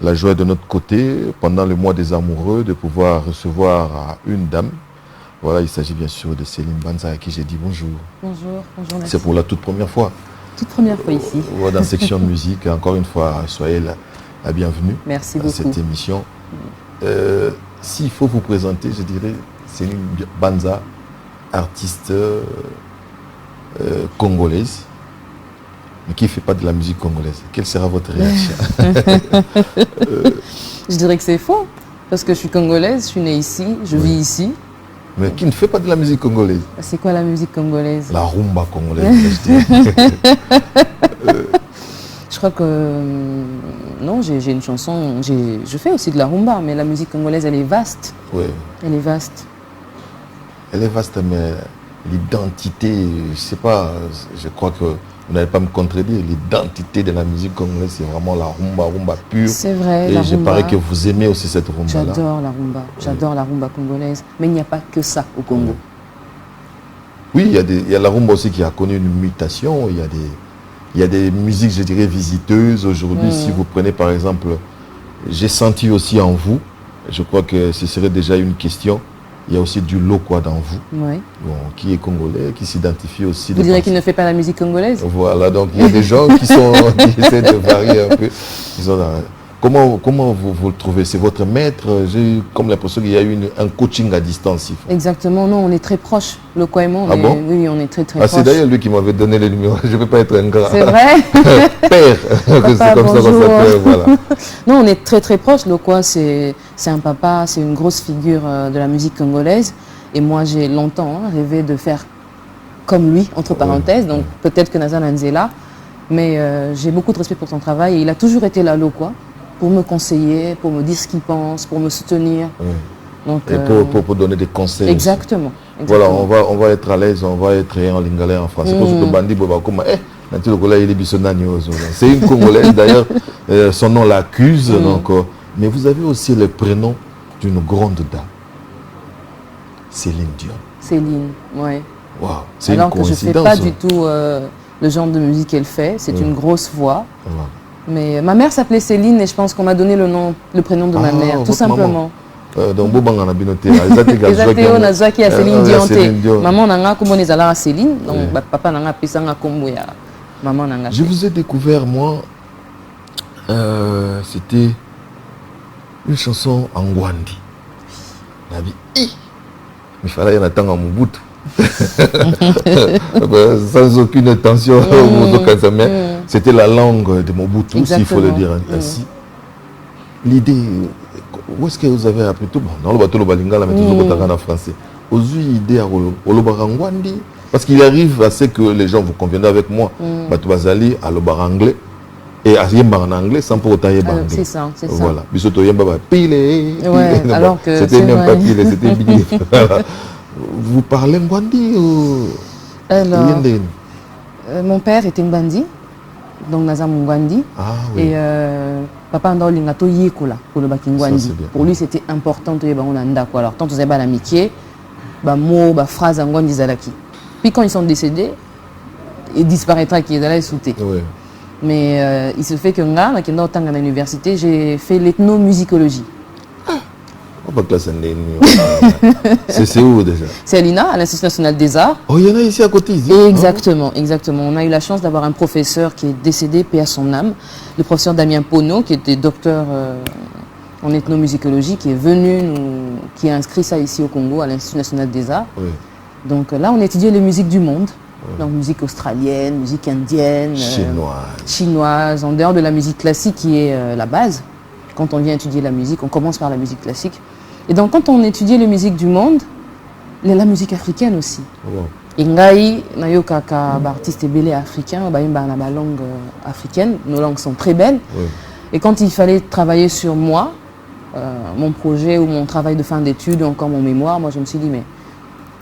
la joie de notre côté, pendant le mois des amoureux, de pouvoir recevoir une dame. Voilà, il s'agit bien sûr de Céline Banza, à qui j'ai dit bonjour. Bonjour, bonjour. C'est pour la toute première fois. Toute première fois ici. Dans Section Musique. Encore une fois, soyez la bienvenue. Merci à cette émission. S'il faut vous présenter, je dirais Céline Banza, artiste congolaise, mais qui ne fait pas de la musique congolaise. Quelle sera votre réaction? Je dirais que c'est faux, parce que je suis congolaise, je suis née ici, je vis ici. Mais qui ne fait pas de la musique congolaise? C'est quoi la musique congolaise? La rumba congolaise, je dirais. Je crois que non, j'ai une chanson, je fais aussi de la rumba, mais la musique congolaise, elle est vaste. Oui. Elle est vaste. Elle est vaste, mais l'identité, je ne sais pas, je crois que vous n'allez pas me contredire, l'identité de la musique congolaise, c'est vraiment la rumba pure. C'est vrai, et la je rumba. parais que vous aimez aussi cette rumba-là. J'adore la rumba, j'adore la rumba congolaise, mais il n'y a pas que ça au Congo. Oui, il y a la rumba aussi qui a connu une mutation, il y a des musiques, je dirais, visiteuses. Aujourd'hui, si vous prenez par exemple, j'ai senti aussi en vous, je crois que ce serait déjà une question, il y a aussi du Lokwa dans vous, qui est congolais, qui s'identifie aussi. Vous direz qu'il ne fait pas la musique congolaise? Voilà, donc il y a des gens qui essaient de varier un peu. Comment vous le trouvez? C'est votre maître? J'ai comme l'impression qu'il y a eu un coaching à distance. Exactement, non, on est très proches, Lokwa et moi. Bon? Oui, on est très proches. C'est d'ailleurs lui qui m'avait donné le numéro, je ne peux pas être ingrat. C'est vrai? Père, papa, c'est comme ça qu'on s'appelle, voilà. Non, on est très proches. Lokwa, c'est un papa, c'est une grosse figure de la musique congolaise. Et moi, j'ai longtemps rêvé de faire comme lui, entre parenthèses. Donc peut-être que Nazan Nzela. Mais j'ai beaucoup de respect pour son travail. Et il a toujours été là, Lokwa, pour me conseiller, pour me dire ce qu'il pense, pour me soutenir. Donc, et pour donner des conseils. Exactement. Voilà, on va être à l'aise, on va être en lingala en français. Parce que Bandi Bobakoma, c'est une Congolaise d'ailleurs, son nom l'accuse. Mais vous avez aussi le prénom d'une grande dame, Céline Dion. Céline, oui. Wow, c'est une alors que je ne fais coïncidence. pas du tout le genre de musique qu'elle fait, c'est une grosse voix. Mais ma mère s'appelait Céline et je pense qu'on m'a donné le prénom de ma mère, tout simplement. Donc, Bobang en a bien noté. Ezateo Nazaki à Céline Dion. Maman n'a pas comme à Céline, donc papa n'a pas ça comme maman n'a. Je vous ai découvert, moi, c'était une chanson en Gwandi. Il fallait y attendre à Mobutu. Sans aucune tension, c'était la langue de Mobutu, s'il faut le dire ainsi. L'idée, où est-ce que vous avez appris tout? Dans le bateau, le balinga, mais toujours en français. Vous avez idée à Olobarangwandi? Parce qu'il arrive à ce que les gens vous conviennent avec moi. Bateau Bazali à l'obaranglais et à Yemba en anglais sans pour autant Yemba anglais. C'est ça, c'est ça. Voilà. Bisoto Yemba pile. Alors que c'était même pas pile, c'était bigné. Vous parlez Ngwandi ou... Alors, mon père était Ngwandi, donc Nazam Ngwandi. Et papa Ndao Lingato Yekola pour le Ngwandi. Pour lui, c'était important de y alors, tant que vous avez l'amitié, mot, phrase Ngwandi Zalaki. Puis quand ils sont décédés, il disparaîtra qui est là et sauté. Mais il se fait que à l'université, j'ai fait l'ethnomusicologie. C'est où déjà? C'est à l'INA, à l'Institut national des arts. Oh, il y en a ici à côté. Exactement, exactement. On a eu la chance d'avoir un professeur qui est décédé, paix à son âme, le professeur Damien Pono, qui était docteur en ethnomusicologie, qui est venu, qui a inscrit ça ici au Congo, à l'Institut national des arts. Donc là, on étudiait les musiques du monde. Donc musique australienne, musique indienne, chinoise, en dehors de la musique classique qui est la base. Quand on vient étudier la musique, on commence par la musique classique. Et donc quand on étudiait les musiques du monde, la musique africaine aussi. Et ngai nayoka ka artiste belé africain, ba na langue africaine, nos langues sont très belles. Et quand il fallait travailler sur moi, mon projet ou mon travail de fin d'études, encore mon mémoire, moi je me suis dit mais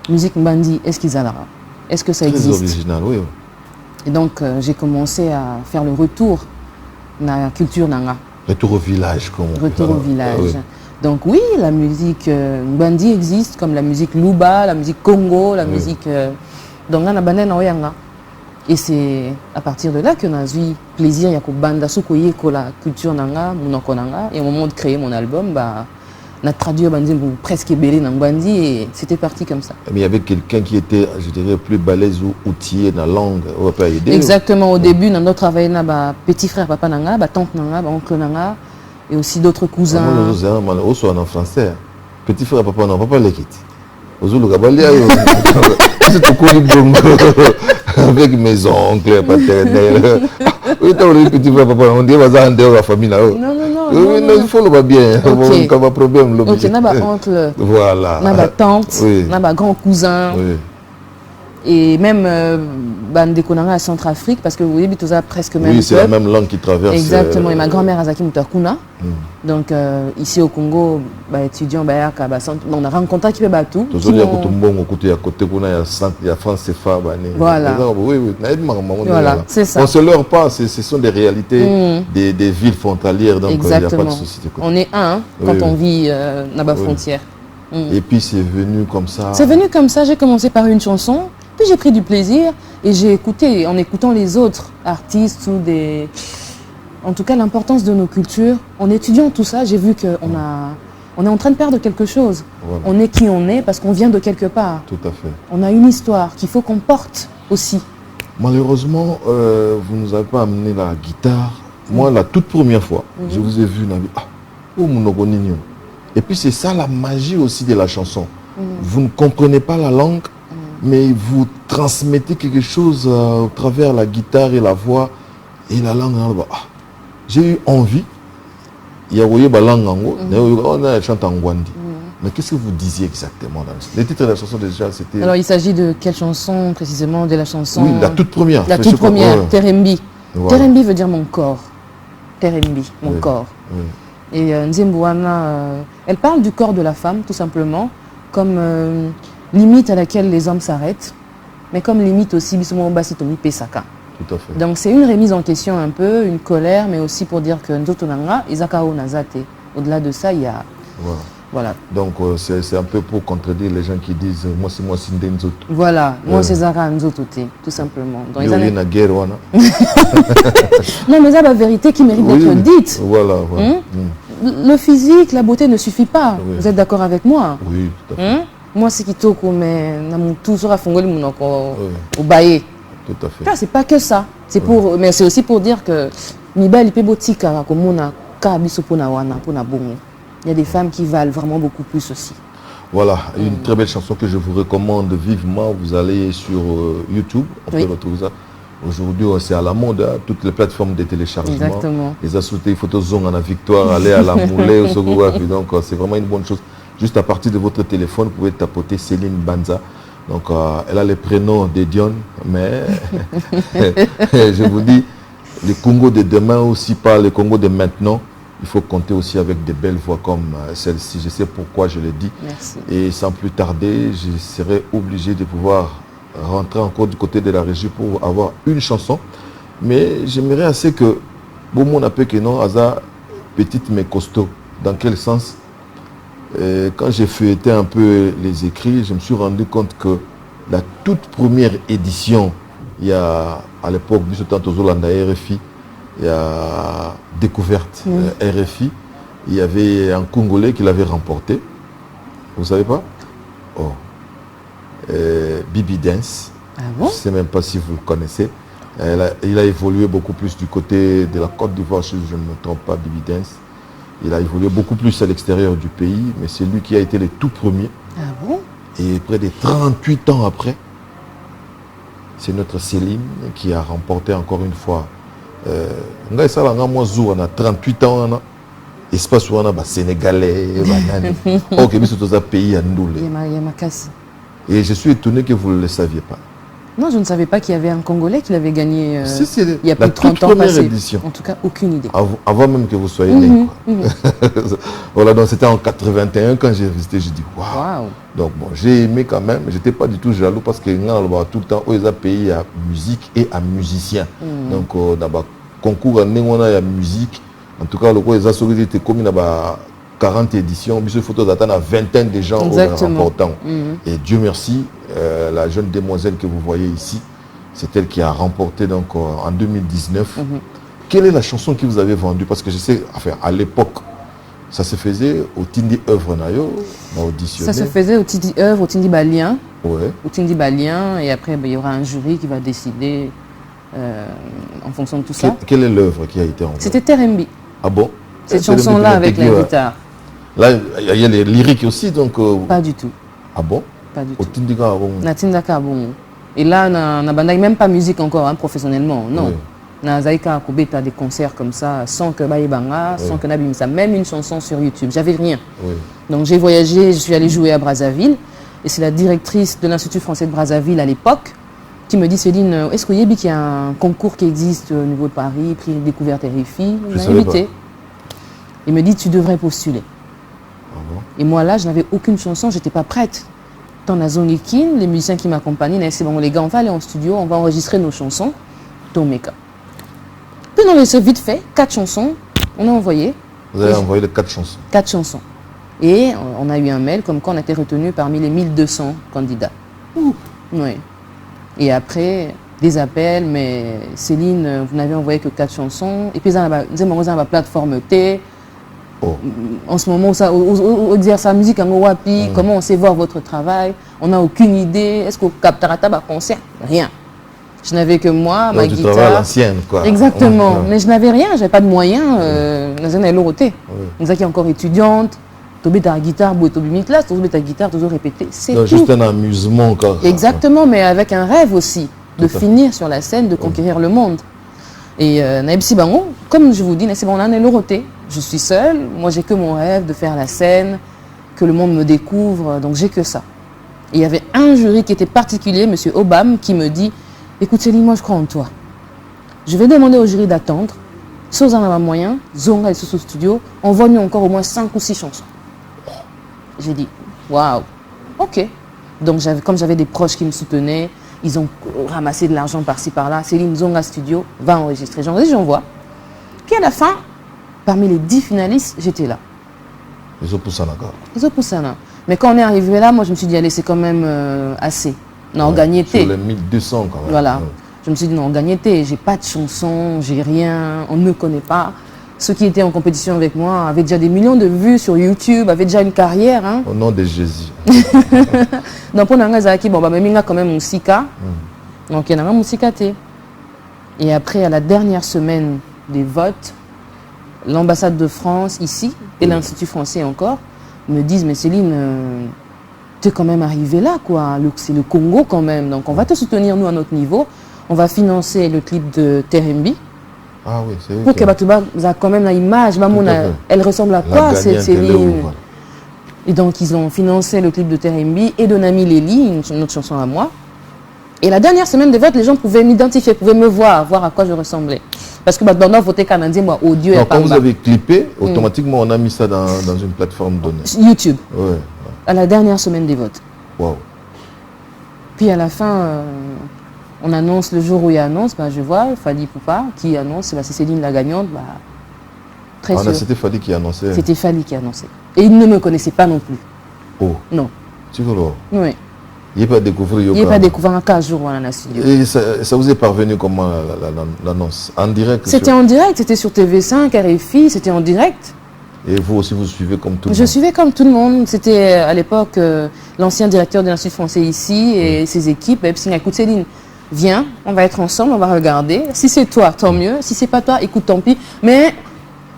musique mbandi, est-ce qu'ils allaient? Est-ce que ça existe? Très original, oui. Et donc j'ai commencé à faire le retour dans la culture nanga. Retour au village, Retour au village. Donc oui, la musique Mbandi existe, comme la musique Luba, la musique Congo, la musique... Donc là, on a Et c'est à partir de là que j'ai eu plaisir à banda sokoye ko la culture nanga, monoko nanga, et au moment de créer mon album, bah on a traduit presque belé dans bandi et c'était parti comme ça. Mais il y avait quelqu'un qui était, je dirais, plus balèze ou outillé dans la langue, on va pas aider. Exactement, au début, dans notre travail, on a petit frère papa nanga, tante nanga, oncle nanga, et aussi d'autres cousins. Moi, je suis en français. Petit frère papa non, papa l'équipe. Avec mes oncles paternels. Oui, petit frère papa, on dit la famille là. Non, il faut le bien. Okay. Pas problème. Ok, on a oncle, voilà. on a tante, on a grand cousin. Oui. Et même Bandekonanga à Centrafrique, parce que vous voyez, tout ça presque même. Oui, c'est la même langue qui traverse. Exactement. Et ma grand-mère Azaki Mutakuna. Donc ici au Congo, étudiant, on a rencontré qui fait Batou. Il y a côté il y a France CFA. Voilà. Oui, voilà, c'est ça. On ne se leurre pas, ce sont des réalités des villes frontalières. Donc il n'y a pas de souci. On est un quand on vit dans la frontière. Et puis c'est venu comme ça. C'est venu comme ça, j'ai commencé par une chanson. Puis j'ai pris du plaisir et j'ai écouté, en écoutant les autres artistes ou des... En tout cas, l'importance de nos cultures. En étudiant tout ça, j'ai vu qu'on est en train de perdre quelque chose. Voilà. On est qui on est parce qu'on vient de quelque part. Tout à fait. On a une histoire qu'il faut qu'on porte aussi. Malheureusement, vous ne nous avez pas amené la guitare. Moi, la toute première fois, je vous ai vu, et puis c'est ça la magie aussi de la chanson. Vous ne comprenez pas la langue, mais vous transmettez quelque chose au travers la guitare et la voix et la langue. J'ai eu envie. Il y a eu la langue, on a chanté en Gwandi. Mais qu'est-ce que vous disiez exactement dans le titre de la chanson déjà, c'était... Alors il s'agit de quelle chanson précisément? De la chanson... Oui, la toute première. La toute première, Terembi. Voilà. Terembi veut dire mon corps. Terembi, mon corps. Oui. Et Nzembouana, elle parle du corps de la femme, tout simplement, comme... limite à laquelle les hommes s'arrêtent, mais comme limite aussi Bissomo Basitomi Pesaka. Tout à fait. Donc c'est une remise en question un peu, une colère, mais aussi pour dire que Nzotonanga, Izakao Nazate. Au-delà de ça, il y a... Voilà. Donc c'est un peu pour contredire les gens qui disent moi c'est moi Sinde Nzoto. Voilà, moi c'est Zara Nzotote, tout simplement. Dans les années... guerre, non, mais ça, la vérité qui mérite d'être dite. Voilà. Le physique, la beauté ne suffit pas. Vous êtes d'accord avec moi? Oui, tout à fait. Moi, c'est Kitoko, mais tout sera fongoli au baillé. Tout à fait. C'est pas que ça. C'est pour, mais c'est aussi pour dire que Mibali Pebotika, comme on a Kabisopona pour Nabongo. Il y a des femmes qui valent vraiment beaucoup plus aussi. Voilà, une très belle chanson que je vous recommande vivement. Vous allez sur YouTube, on peut retrouver ça. Aujourd'hui, c'est à la mode, hein, toutes les plateformes de téléchargement. Exactement. Les associés photos zone à la victoire, aller à la moulée, au Sogoua. Donc, c'est vraiment une bonne chose. Juste à partir de votre téléphone, vous pouvez tapoter Céline Banza. Donc, elle a les prénoms de Dion, mais je vous dis, le Congo de demain aussi pas le Congo de maintenant. Il faut compter aussi avec de belles voix comme celle-ci. Je sais pourquoi je le dis. Merci. Et sans plus tarder, je serai obligé de pouvoir rentrer encore du côté de la régie pour avoir une chanson. Mais j'aimerais assez que, bon, mon appel que non, Aza, petite mais costaud. Dans quel sens? Quand j'ai feuilleté un peu les écrits, je me suis rendu compte que la toute première édition, il y a à l'époque, RFI, il y a Découverte RFI, il y avait un Congolais qui l'avait remporté. Vous ne savez pas? Bibi Dance. Ah bon? Je ne sais même pas si vous le connaissez. Il a évolué beaucoup plus du côté de la Côte d'Ivoire, si je ne me trompe pas, Bibi Dance. Il a évolué beaucoup plus à l'extérieur du pays, mais c'est lui qui a été le tout premier. Ah bon? Et près de 38 ans après, c'est notre Céline qui a remporté encore une fois. On a 38 ans, espace où on a Sénégalais, ok, mais c'est un pays à nous. Et je suis étonné que vous ne le saviez pas. Non, je ne savais pas qu'il y avait un Congolais qui l'avait gagné il y a plus de 30 ans passé. Édition. En tout cas, aucune idée. Avant même que vous soyez né. Voilà, donc c'était en 81 quand j'ai visité, j'ai dit waouh. Donc bon, j'ai aimé quand même, j'étais pas du tout jaloux parce que tout le temps, ils ont payé à musique et à musicien. Donc dans le concours, on a musique. En tout cas, les associés étaient comme 40 éditions, il faut attendre à vingtaine de gens remportant. Et Dieu merci, la jeune demoiselle que vous voyez ici, C'est elle qui a remporté donc en 2019. Quelle est la chanson que vous avez vendue? Parce que je sais, enfin, à l'époque, ça se faisait au Tindi Œuvre Nayo, auditionné. Ça se faisait au Tindi Œuvre, au Tindi Balien. Ouais. Au Tindi Balien, et après, il y aura un jury qui va décider en fonction de tout ça. Quelle est l'œuvre qui a été envoyée? C'était Terembi. Ah bon? Cette chanson-là avec la guitare. Là, il y a les lyriques aussi, donc... Pas du tout. Ah bon? Pas du Au tout. Tindi Gabon. Natindaka, bon. Et là, on n'a même pas musique encore, hein, professionnellement, non. Oui. Nazaïka Kobeta des concerts comme ça, sans que Baïbanga, sans que Nabimisa, même une chanson sur YouTube. J'avais rien. Oui. Donc j'ai voyagé, je suis allée jouer à Brazzaville. Et c'est la directrice de l'Institut français de Brazzaville à l'époque qui me dit, Céline, est-ce qu'il y a un concours qui existe au niveau de Paris, prix découverte RFI? Il m'a invité. Il me dit, tu devrais postuler. Ah bon? Et moi là, je n'avais aucune chanson, je n'étais pas prête. Dans la zone Ekin, les musiciens qui m'accompagnaient, ils disaient, bon les gars, on va aller en studio, on va enregistrer nos chansons. Tomeka. Puis on a laissé vite fait, 4 chansons, on a envoyé. Vous avez envoyé les 4 chansons? 4 chansons. Et on a eu un mail comme quoi on a été retenu parmi les 1200 candidats. Oui. Et après, des appels, mais Céline, vous n'avez envoyé que 4 chansons. Et puis, nous avons la plateforme T. Oh. En ce moment, on exerce la musique en Wapi, comment on sait voir votre travail? On n'a aucune idée. Est-ce qu'on captera un concert? Rien. Je n'avais que moi, ma guitare. Du travail à l'ancienne, quoi. Exactement. Mais je n'avais rien, je n'avais pas de moyens. Nous avons l'oroté. Nous étions encore étudiantes. Tu as ta guitare, tu as ta guitare, tu as répété. C'est tout. Juste un amusement, quoi. Exactement, mais avec un rêve aussi, de finir sur la scène, de conquérir le monde. Et Naïbsi Bango, comme je vous dis, Naïbsi Bango, on est l'oroté. Je suis seule, moi j'ai que mon rêve de faire la scène, que le monde me découvre, donc j'ai que ça. Et il y avait un jury qui était particulier, M. Obam, qui me dit, écoute Céline, moi je crois en toi. Je vais demander au jury d'attendre, sans en avoir moyen, Zonga et Soso Studio, envoie-nous encore au moins 5 ou 6 chansons. J'ai dit, waouh, ok. Donc comme j'avais des proches qui me soutenaient, ils ont ramassé de l'argent par-ci par-là. Céline Zonga Studio va enregistrer. J'envoie. Puis à la fin, parmi les 10 finalistes, j'étais là. Ils ont poussé là. Mais quand on est arrivé là, moi je me suis dit, allez, c'est quand même assez. Non, gagné sur les 1200 quand même. Voilà. Je me suis dit, non, gagné, j'ai pas de chanson, j'ai rien, on ne me connaît pas. Ceux qui étaient en compétition avec moi avaient déjà des millions de vues sur YouTube, avaient déjà une carrière. Hein. Au nom de Jésus. Donc, pour Nangazaki, bon, bah, quand même Moussika. Donc, il y a un Moussika. Et après, à la dernière semaine des votes, l'ambassade de France ici, et l'Institut français encore, me disent, mais Céline, tu es quand même arrivée là, quoi. C'est le Congo quand même. Donc, on va te soutenir, nous, à notre niveau. On va financer le clip de Terembi. Ah oui, c'est pour que Batouba a quand même l'image, elle ressemble à quoi cette Céline? Et donc ils ont financé le clip de Terembi et de Nami Leli, une autre chanson à moi. Et la dernière semaine de vote, les gens pouvaient m'identifier, pouvaient me voir à quoi je ressemblais. Parce que dans voter canadien, moi, audio et quand vous avez clippé, automatiquement on a mis ça dans une plateforme donnée. YouTube. Ouais. À la dernière semaine des votes. Wow. Puis à la fin, on annonce le jour où il annonce, je vois Fali Poupa qui annonce, c'est Céline la gagnante. Très sûr. C'était Fali qui annonçait. C'était Fali qui annonçait. Et il ne me connaissait pas non plus. Oh. Non. Tu veux voir? Oui. Il n'est pas découvert. Il n'est pas découvert en 15 jours à la studio. Et ça vous est parvenu comment l'annonce? En direct? C'était en direct, c'était sur TV5, RFI, c'était en direct. Et vous aussi, vous suivez comme tout le monde? Je suivais comme tout le monde. C'était à l'époque l'ancien directeur de l'Institut français ici et ses équipes. Écoute Céline, viens, on va être ensemble, on va regarder. Si c'est toi, tant mieux. Si c'est pas toi, écoute, tant pis. Mais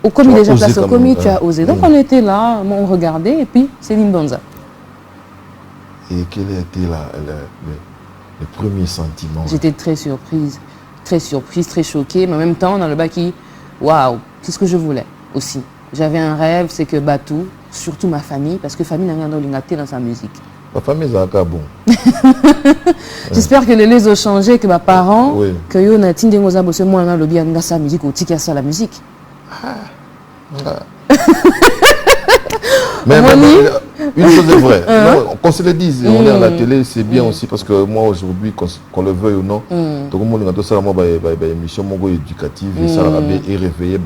au commis déjà place au commis, tu as osé. Donc on était là, on regardait et puis Céline Bonza. Et quel a été le premier sentiment? J'étais très surprise, très choquée, mais en même temps, dans le baki, waouh, c'est ce que je voulais aussi. J'avais un rêve, c'est que Batou, surtout ma famille, parce que famille n'a rien dans sa musique. Ma famille, c'est un bon. J'espère que les legs ont changé, que mes parents, que yo na tinde ngoza bosse moi na lobi anga sa musique ou tika sa la musique. Mais une chose est vraie, qu'on se le dise, on est à la télé, c'est bien aussi parce que moi aujourd'hui, qu'on le veuille ou non, tout le monde a ça, moi, émission éducative, et réveiller.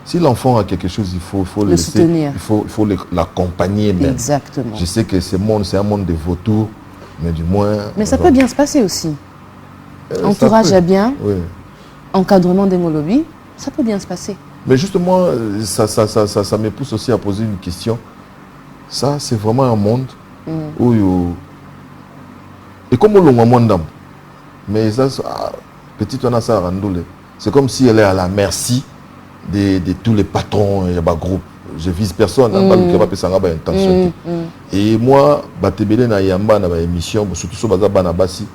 Si l'enfant a quelque chose, il faut le laisser, soutenir. Il faut l'accompagner même. Exactement. Je sais que c'est un monde de vautours, mais du moins... Mais ça peut bien se passer aussi. Entourage à bien, oui. encadrement des molobis, ça peut bien se passer. Mais justement, ça me pousse aussi à poser une question. Ça, c'est vraiment un monde où... Et comme on l'a monde, mais ça, petit on a ça à Randoule. C'est comme si elle est à la merci de tous les patrons et des groupes. Je vise personne, et moi, Batebele na yamba na émission, surtout sur Bazabasi,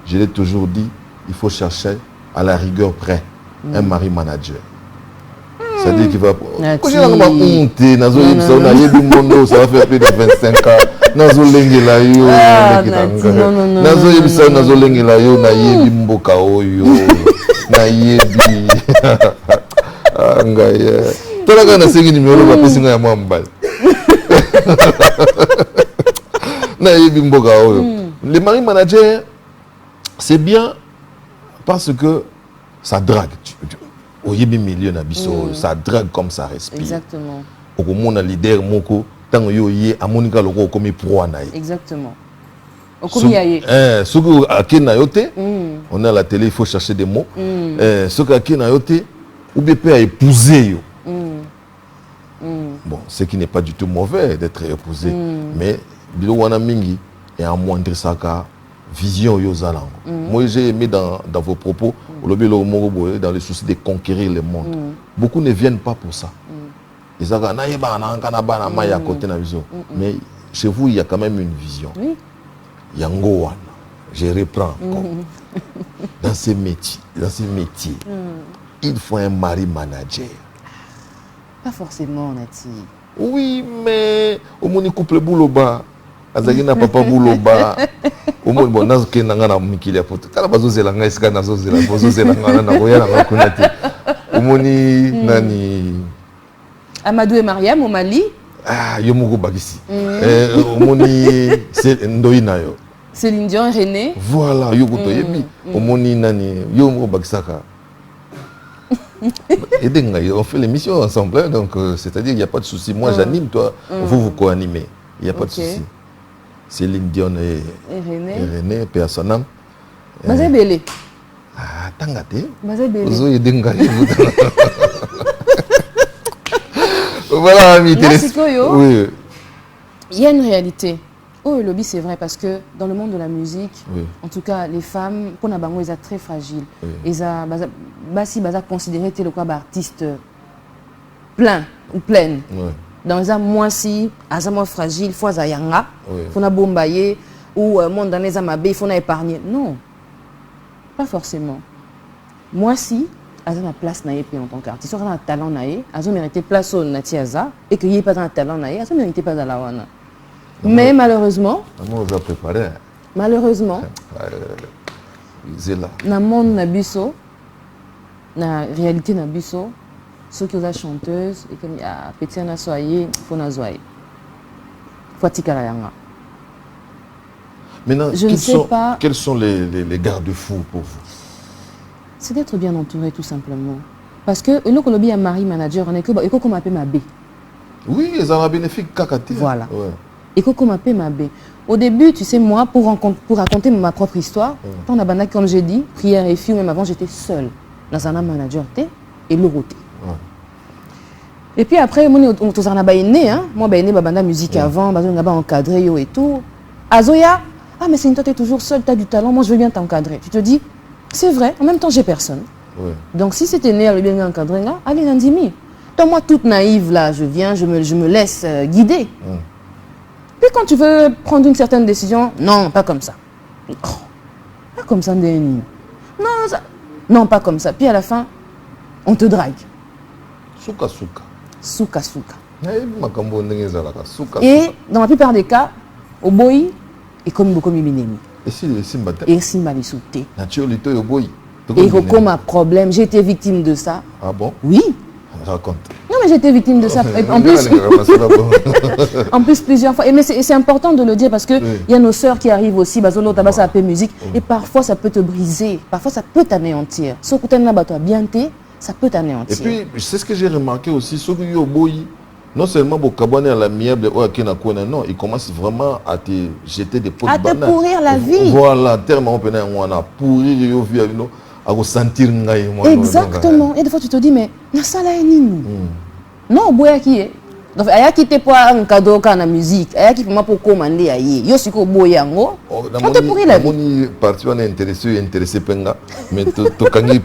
je l'ai toujours dit, il faut chercher à la rigueur près un mari manager. C'est-à-dire qu'il va... Quand j'ai la honte, ça va faire plus de 25 ans. Nazo lengi la yo, nazo yebisa nazo lengi la yo na yebi mboka oyo, na yebi. Angaya. Tola kana sengi numéro ba pesinga ya mwambal. Na yebi mboka oyo. Les maris managers, c'est bien parce que ça drague. Au yebi milieu na biso, ça drague comme ça respire. Exactement. Au monde leader moko tant yo yé amonika loko comme pro na. Exactement. Au comme yaye. Soki akena yote, on est à la télé, il faut chercher des mots. Soki akena yote ou bien peut épouser yo. Bon, ce qui n'est pas du tout mauvais d'être épousé, mais bilo wana mingi et à moindre saka vision yo zalango. Moi j'ai aimé dans vos propos dans le souci de conquérir le monde. Beaucoup ne viennent pas pour ça. Ils disent mais chez vous il y a quand même une vision. Yango wana, je reprends encore. Dans ces métiers, il faut un mari manager. Pas forcément, Nati. Oui, mais au moins couple bouloba, azagina papa bouloba. Au moins bon nazo ke nanga na mikili apoto. Kala bazozela nga esika nazozela, bazozela nga na koya na konate. Au moins nani Amadou et Mariam au Mali. Ah, yo moko bagisi. Au moins c'est ndoina yo. Céline Dion, René. Voilà, yo koto yebi. Au moins nani yo moko bagisaka. Et on fait l'émission ensemble, hein, donc c'est-à-dire qu'il n'y a pas de souci. Moi j'anime, toi, vous co-animez. Il n'y a pas de souci. Céline Dion et René, personne. Bazé Belé. Ah, tangate. Bazé Belé. Voilà, amis oui. Il y a une réalité. Oh, le lobby, c'est vrai, parce que dans le monde de la musique, en tout cas, les femmes, pour Nabango, elles sont très fragiles. Elles sont considérées comme quoi artistes pleins ou pleines. Dans les moi si, elles sont fragiles, il faut yanga, il faut bombayer, ou monde dans les amabés, il faut épargner. Non, pas forcément. Moi si, elles ont la place en tant qu'artiste, elles ont un talent, elles ont mérité place au Natiaza, et qu'il n'y ait pas un talent, elles ont mérité pas dans la wana. Mais malheureusement, malheureusement, dans le monde nabiso, dans la réalité nabiso, ceux qui sont chanteuses et comme petit na soyez, faut na soyez, faut tikala yanga. Maintenant, quels sont les garde-fous pour vous? C'est d'être bien entouré tout simplement. Parce que nous quand on a mari manager, on est que comme appelle ma B. Oui, ils ont un bénéfice kakati. Voilà. Et comment m'appelle ma bé. Au début, tu sais, moi, pour raconter ma propre histoire, quand on a comme j'ai dit, prière et fille, même avant, j'étais seule dans un manager et l'auroté. Et puis après, moi, on a né, moi, j'ai né musique avant, on a encadré et tout. Azoya, ah, mais c'est une toi, tu es toujours seule, tu as du talent, moi, je veux bien t'encadrer. Tu te dis, c'est vrai, en même temps, j'ai personne. Donc, si c'était né, elle veut bien encadrer, allez, Nandimi. Toi, moi, toute naïve, là, je viens, je me laisse guider. Puis quand tu veux prendre une certaine décision, non, pas comme ça. Oh, pas comme ça, Ndéni. Non, ça... non, pas comme ça. Puis à la fin, on te drague. Souka, souka. Souka, souka. Et dans la plupart des cas, au boy, et comme beaucoup minemi. Et si le simbate. Et si mal sauté. Naturalité au boy. Et comme un problème, j'ai été victime de ça. Ah bon? Oui. Raconte. Non, mais j'ai été victime de ça. En plus, en plus plusieurs fois. Mais c'est important de le dire parce qu'il y a nos sœurs qui arrivent aussi, ça appelle musique, et parfois ça peut te briser, parfois ça peut t'anéantir. Ça peut t'anéantir. Et puis, c'est ce que j'ai remarqué aussi, ceux qui ont boy, non seulement pour cabane à la mièble, non, il commence vraiment à te jeter des pots de banane. À te pourrir la vie. Voilà, terme on peut pourrir à ressentir. Exactement. Et des fois tu te dis, mais ça là est nini. Non, boya qui est. Donc, il y a qui te pour un cadeau quand la musique, il y a qui pour commander ailleurs. Yo si ko boyango, on te pourrit la vie. Moni parti on est intéressé penga, mais to kangi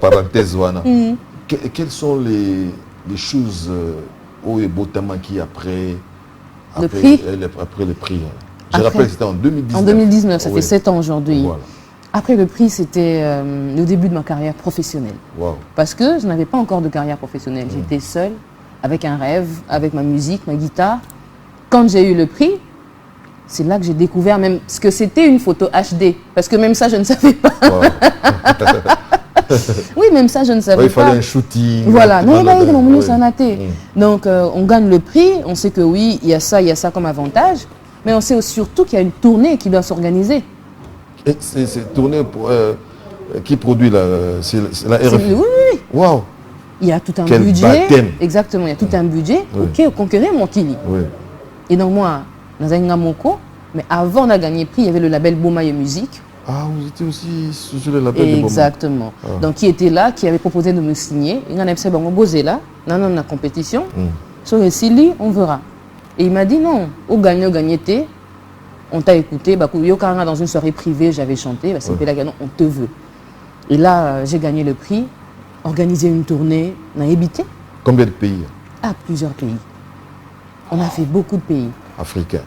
parenthèse wana. Quelles sont les choses au Botama qui après le prix. Je rappelle que c'était en 2019. En 2019, ça fait 7 ans aujourd'hui. Voilà. Après le prix, c'était le début de ma carrière professionnelle. Wow. Parce que je n'avais pas encore de carrière professionnelle. J'étais seule, avec un rêve, avec ma musique, ma guitare. Quand j'ai eu le prix, c'est là que j'ai découvert même ce que c'était une photo HD. Parce que même ça, je ne savais pas. Wow. Oui, même ça, je ne savais pas. Il fallait un shooting. Voilà. Donc, on gagne le prix. On sait que oui, il y a ça comme avantage. Mais on sait surtout qu'il y a une tournée qui doit s'organiser. Et c'est tournée pour, qui produit c'est la RFI. Oui. Waouh. Il y a tout un Quel budget. Baptême. Exactement, il y a tout un budget pour conquérir mon Kili. Oui. Et donc moi, dans un Moko, mais avant de gagner le prix, il y avait le label Bomaye Musique. Ah, vous étiez aussi sur le label de Bomaye. Exactement. Donc qui était là, qui avait proposé de me signer. Il y en a qui ont posé là, dans la compétition. Sur le Sili, on verra. Et il m'a dit non, au gagné, on t'a écouté. Dans une soirée privée, j'avais chanté. On te veut. Et là, j'ai gagné le prix. Organiser une tournée, on a habité. Combien de pays? Ah, plusieurs pays. On a fait beaucoup de pays. Africains.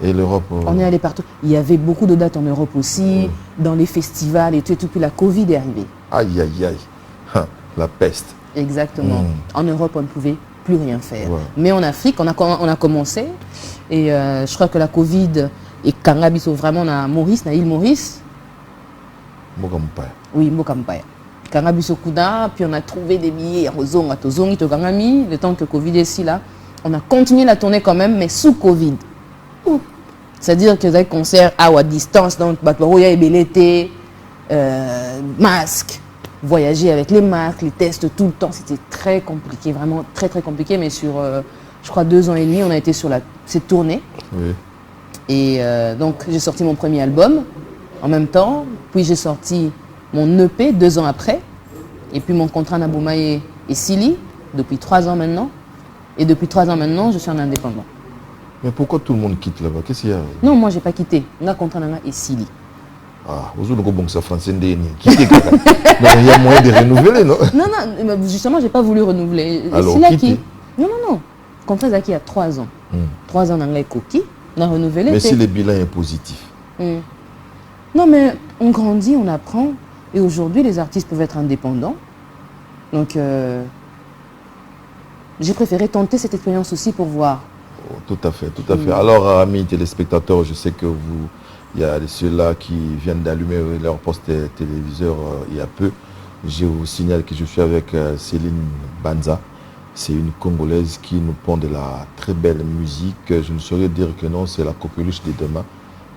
Et l'Europe On est allé partout. Il y avait beaucoup de dates en Europe aussi, dans les festivals et tout. Puis la Covid est arrivée. Aïe, aïe, aïe. La peste. Exactement. En Europe, on ne pouvait plus rien faire. Mais en Afrique, on a commencé. Et je crois que la Covid et Kangabiso, vraiment, on a Maurice, l'île Maurice. Mokampaya. Oui, Mokampaya. Kangabiso Kuda, puis on a trouvé des billets à Rozonga, Tozongi, Togangami. Le temps que Covid est ici, là, on a continué la tournée quand même, mais sous Covid. C'est-à-dire que des concerts à distance, donc, l'été, masque, voyager avec les masques, les tests tout le temps, c'était très compliqué, vraiment très très compliqué, mais sur, je crois, 2 ans et demi, on a été sur cette tournée. Oui. Et donc, j'ai sorti mon premier album en même temps, puis j'ai sorti mon EP 2 ans après, et puis mon contrat Nabumaye et Sili, depuis 3 ans maintenant. Et depuis 3 ans maintenant, je suis en indépendant. Mais pourquoi tout le monde quitte là-bas? Qu'est-ce qu'il y a? Non, moi, je n'ai pas quitté. On a contrat et Sili. Ah, vous avez bon ça français quitter. Donc il y a moyen de renouveler, non? Non, justement, je n'ai pas voulu renouveler. Alors, qui... Non. Le contrat est acquis il y a 3 ans. 3 ans dans les coquilles, on a renouvelé. Mais si le bilan est positif? Non, mais on grandit, on apprend. Et aujourd'hui, les artistes peuvent être indépendants. Donc, j'ai préféré tenter cette expérience aussi pour voir. Oh, tout à fait. Alors, amis téléspectateurs, je sais que il y a ceux-là qui viennent d'allumer leur poste téléviseur il y a peu. Je vous signale que je suis avec Céline Banza. C'est une Congolaise qui nous pond de la très belle musique. Je ne saurais dire que non, c'est la coqueluche de demain.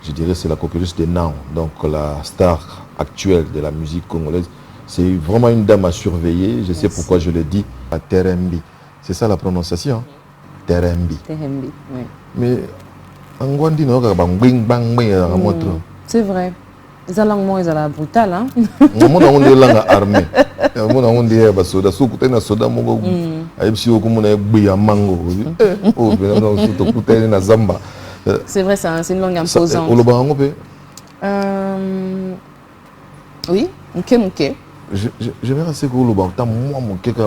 Je dirais que c'est la coqueluche de now. Donc la star actuelle de la musique congolaise. C'est vraiment une dame à surveiller. Je sais pourquoi je le dis. À Terembi. C'est ça la prononciation? Terembi. Terembi, oui. Mais c'est vrai. Les langues, ils sont brutales, hein? On a une langue armée. On a une soda. Soda, soda, mongo. C'est vrai, c'est une langue imposante. Oui, mouké. J'aimerais assez que vous